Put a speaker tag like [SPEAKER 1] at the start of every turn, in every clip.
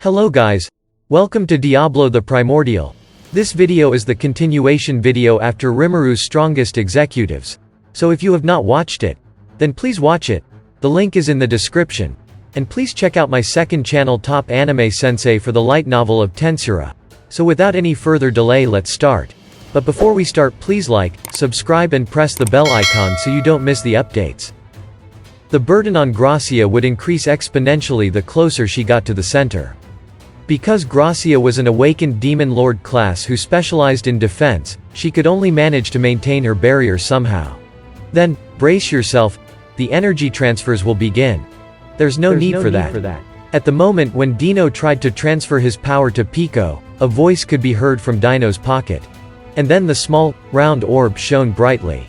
[SPEAKER 1] Hello guys. Welcome to Diablo the Primordial. This video is the continuation video after Rimuru Strongest Executives. So if you have not watched it, then please watch it. The link is in the description. And please check out my second channel Top Anime Sensei for the light novel of Tensei. So without any further delay, let's start. But before we start, please like, subscribe and press the bell icon so you don't miss the updates. The burden on Gracia would increase exponentially the closer she got to the center. Because Gracia was an awakened demon lord class who specialized in defense, she could only manage to maintain her barrier somehow. Then, brace yourself, the energy transfers will begin. There's no need for that. At the moment when Dino tried to transfer his power to Pico, a voice could be heard from Dino's pocket. And then the small, round orb shone brightly.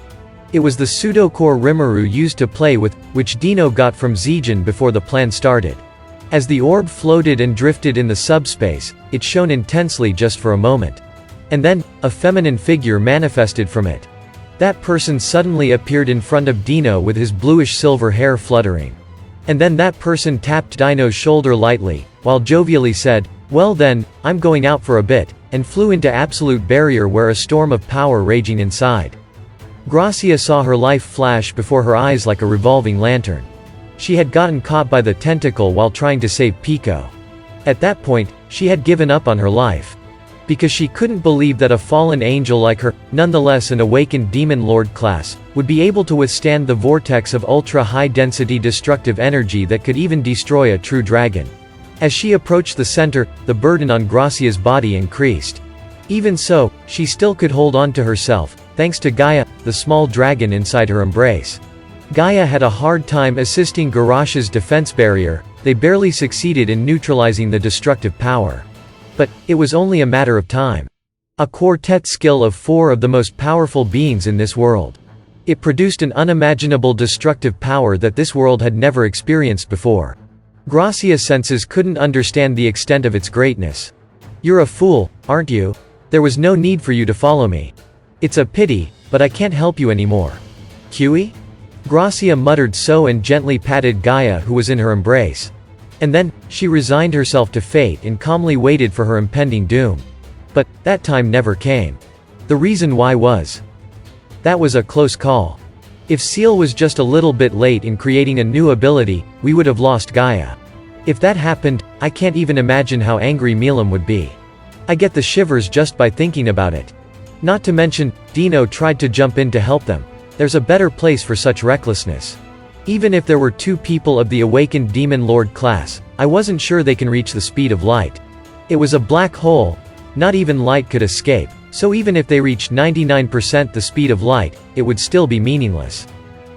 [SPEAKER 1] It was the pseudo-core Rimuru used to play with, which Dino got from Zijin before the plan started. As the orb floated and drifted in the subspace, it shone intensely just for a moment. And then, a feminine figure manifested from it. That person suddenly appeared in front of Dino with his bluish-silver hair fluttering. And then that person tapped Dino's shoulder lightly, while jovially said, "Well then, I'm going out for a bit," and flew into absolute barrier where a storm of power raging inside. Gracia saw her life flash before her eyes like a revolving lantern. She had gotten caught by the tentacle while trying to save Pico. At that point, she had given up on her life. Because she couldn't believe that a fallen angel like her, nonetheless an awakened demon lord class, would be able to withstand the vortex of ultra-high-density destructive energy that could even destroy a true dragon. As she approached the center, the burden on Gracia's body increased. Even so, she still could hold on to herself, thanks to Gaia, the small dragon inside her embrace. Gaia had a hard time assisting Garash's defense barrier, they barely succeeded in neutralizing the destructive power. But, it was only a matter of time. A quartet skill of 4 of the most powerful beings in this world. It produced an unimaginable destructive power that this world had never experienced before. Gracia's senses couldn't understand the extent of its greatness. "You're a fool, aren't you? There was no need for you to follow me. It's a pity, but I can't help you anymore. Q.E.?" Gracia muttered so and gently patted Gaia who was in her embrace. And then, she resigned herself to fate and calmly waited for her impending doom. But, that time never came. The reason why was, that was a close call. If Seal was just a little bit late in creating a new ability, we would have lost Gaia. If that happened, I can't even imagine how angry Milam would be. I get the shivers just by thinking about it. Not to mention, Dino tried to jump in to help them. There's a better place for such recklessness. Even if there were 2 people of the awakened demon lord class, I wasn't sure they can reach the speed of light. It was a black hole. Not even light could escape, so even if they reached 99% the speed of light, it would still be meaningless.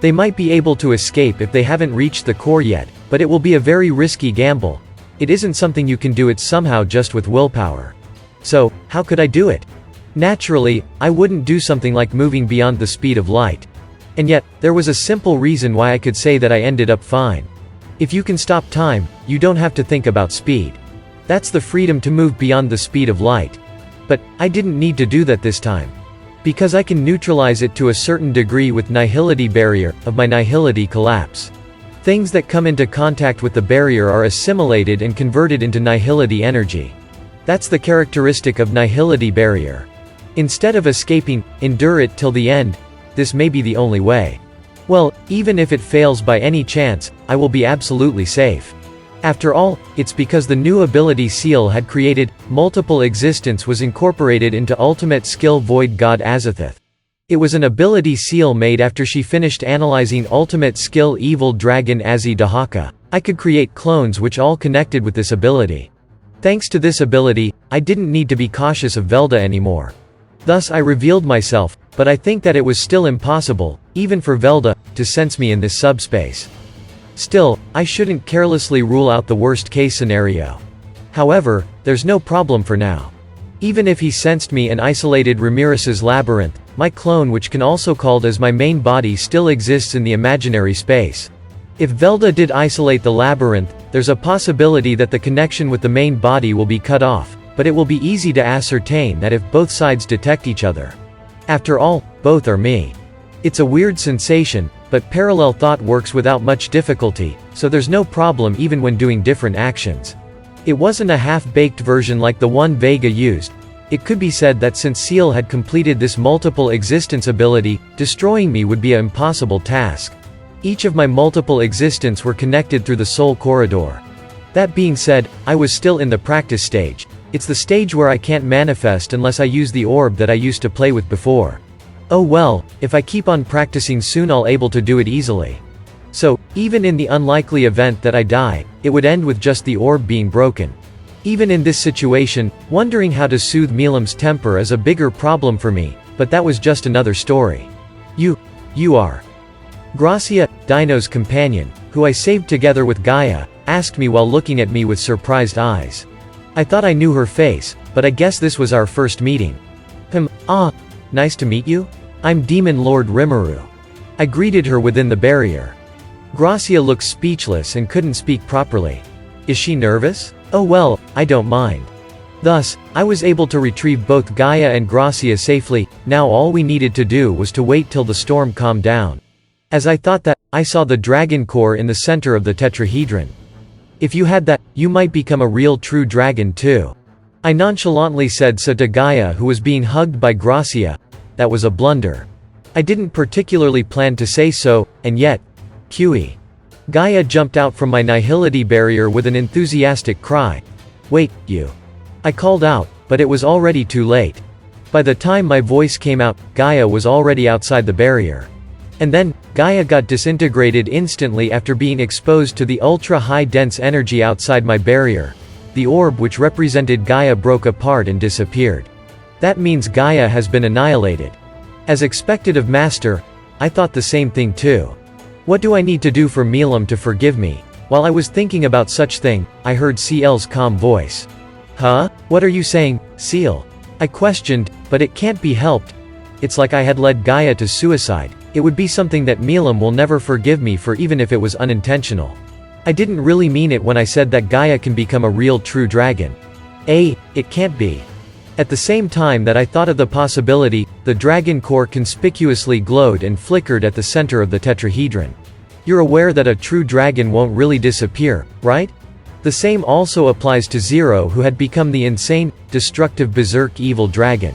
[SPEAKER 1] They might be able to escape if they haven't reached the core yet, but it will be a very risky gamble. It isn't something you can do it somehow just with willpower. So, how could I do it? Naturally, I wouldn't do something like moving beyond the speed of light. And yet, there was a simple reason why I could say that I ended up fine. If you can stop time, you don't have to think about speed. That's the freedom to move beyond the speed of light. But, I didn't need to do that this time. Because I can neutralize it to a certain degree with Nihility Barrier, of my Nihility Collapse. Things that come into contact with the barrier are assimilated and converted into Nihility energy. That's the characteristic of Nihility Barrier. Instead of escaping, endure it till the end. This may be the only way. Well, even if it fails by any chance, I will be absolutely safe. After all, it's because the new ability Seal had created, multiple existence was incorporated into ultimate skill Void God Azathoth. It was an ability Seal made after she finished analyzing ultimate skill Evil Dragon Azzy Dahaka. I could create clones which all connected with this ability. Thanks to this ability, I didn't need to be cautious of Velda anymore. Thus I revealed myself, but I think that it was still impossible, even for Velda, to sense me in this subspace. Still, I shouldn't carelessly rule out the worst-case scenario. However, there's no problem for now. Even if he sensed me and isolated Ramirez's labyrinth, my clone which can also called as my main body still exists in the imaginary space. If Velda did isolate the labyrinth, there's a possibility that the connection with the main body will be cut off, but it will be easy to ascertain that if both sides detect each other. After all, both are me. It's a weird sensation, but parallel thought works without much difficulty, so there's no problem even when doing different actions. It wasn't a half-baked version like the one Vega used. It could be said that since Ciel had completed this multiple existence ability, destroying me would be an impossible task. Each of my multiple existence were connected through the soul corridor. That being said, I was still in the practice stage. It's the stage where I can't manifest unless I use the orb that I used to play with before. Oh well, if I keep on practicing soon I'll able to do it easily. So, even in the unlikely event that I die, it would end with just the orb being broken. Even in this situation, wondering how to soothe Milam's temper is a bigger problem for me, but that was just another story. You are. Gracia, Dino's companion, who I saved together with Gaia, asked me while looking at me with surprised eyes. I thought I knew her face, but I guess this was our first meeting. Nice to meet you? I'm Demon Lord Rimuru. I greeted her within the barrier. Gracia looked speechless and couldn't speak properly. Is she nervous? Oh well, I don't mind. Thus, I was able to retrieve both Gaia and Gracia safely. Now all we needed to do was to wait till the storm calmed down. As I thought that, I saw the dragon core in the center of the tetrahedron. If you had that, you might become a real true dragon too. I nonchalantly said so to Gaia, who was being hugged by Gracia. That was a blunder. I didn't particularly plan to say so, and yet, QE. Gaia jumped out from my nihility barrier with an enthusiastic cry. Wait, you. I called out, but it was already too late. By the time my voice came out, Gaia was already outside the barrier. And then, Gaia got disintegrated instantly after being exposed to the ultra-high dense energy outside my barrier. The orb which represented Gaia broke apart and disappeared. That means Gaia has been annihilated. As expected of Master, I thought the same thing too. What do I need to do for Milam to forgive me? While I was thinking about such thing, I heard Ciel's calm voice. Huh? What are you saying, Ciel? I questioned, but it can't be helped. It's like I had led Gaia to suicide. It would be something that Milam will never forgive me for even if it was unintentional. I didn't really mean it when I said that Gaia can become a real true dragon. It can't be. At the same time that I thought of the possibility, the dragon core conspicuously glowed and flickered at the center of the tetrahedron. You're aware that a true dragon won't really disappear, right? The same also applies to Zero, who had become the insane, destructive berserk evil dragon.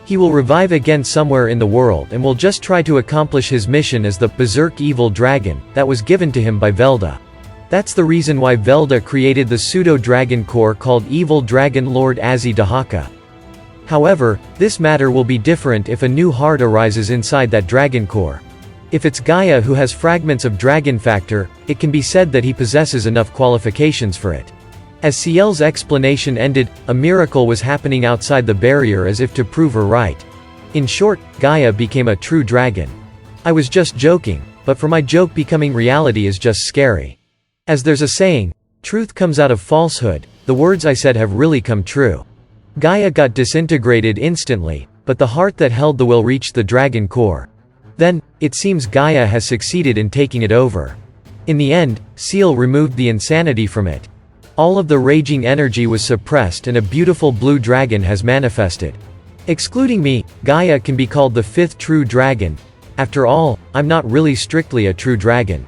[SPEAKER 1] He will revive again somewhere in the world and will just try to accomplish his mission as the berserk evil dragon that was given to him by Velda. That's the reason why Velda created the pseudo-dragon core called Evil Dragon Lord Azidahaka. However, this matter will be different if a new heart arises inside that dragon core. If it's Gaia who has fragments of dragon factor, it can be said that he possesses enough qualifications for it. As Ciel's explanation ended, a miracle was happening outside the barrier as if to prove her right. In short, Gaia became a true dragon. I was just joking, but for my joke becoming reality is just scary. As there's a saying, truth comes out of falsehood, the words I said have really come true. Gaia got disintegrated instantly, but the heart that held the will reached the dragon core. Then, it seems Gaia has succeeded in taking it over. In the end, Ciel removed the insanity from it. All of the raging energy was suppressed and a beautiful blue dragon has manifested. Excluding me, Gaia can be called the fifth true dragon. After all, I'm not really strictly a true dragon.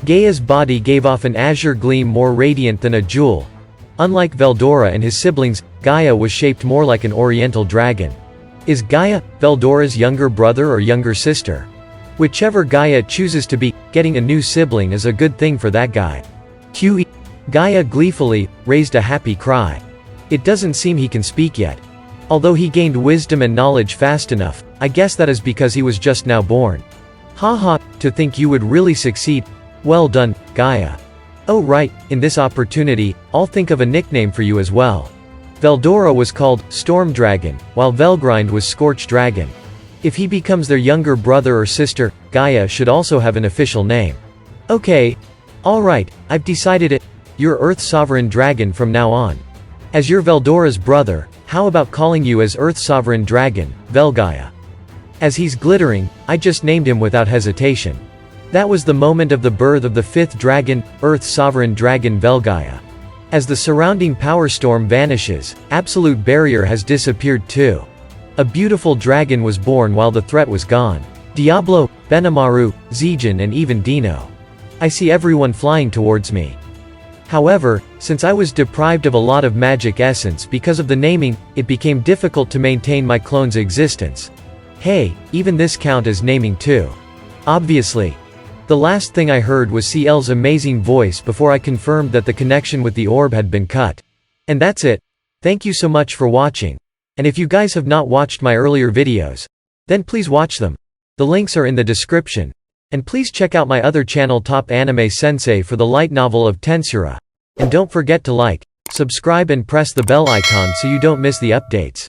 [SPEAKER 1] Gaia's body gave off an azure gleam more radiant than a jewel. Unlike Veldora and his siblings, Gaia was shaped more like an oriental dragon. Is Gaia Veldora's younger brother or younger sister? Whichever Gaia chooses to be, getting a new sibling is a good thing for that guy. QE. Gaia gleefully raised a happy cry. It doesn't seem he can speak yet. Although he gained wisdom and knowledge fast enough, I guess that is because he was just now born. Haha, to think you would really succeed. Well done, Gaia. Oh right, in this opportunity, I'll think of a nickname for you as well. Veldora was called Storm Dragon, while Velgrind was Scorch Dragon. If he becomes their younger brother or sister, Gaia should also have an official name. Okay. Alright, I've decided it. You're Earth Sovereign Dragon from now on. As you're Veldora's brother, how about calling you as Earth Sovereign Dragon, Velgaia? As he's glittering, I just named him without hesitation. That was the moment of the birth of the fifth dragon, Earth Sovereign Dragon Velgaia. As the surrounding power storm vanishes, absolute barrier has disappeared too. A beautiful dragon was born while the threat was gone. Diablo, Benimaru, Zijin and even Dino. I see everyone flying towards me. However, since I was deprived of a lot of magic essence because of the naming, it became difficult to maintain my clone's existence. Hey, even this count as naming too. Obviously. The last thing I heard was CL's amazing voice before I confirmed that the connection with the orb had been cut. And that's it. Thank you so much for watching. And if you guys have not watched my earlier videos, then please watch them. The links are in the description. And please check out my other channel Top Anime Sensei for the light novel of Tensura. And don't forget to like, subscribe and press the bell icon so you don't miss the updates.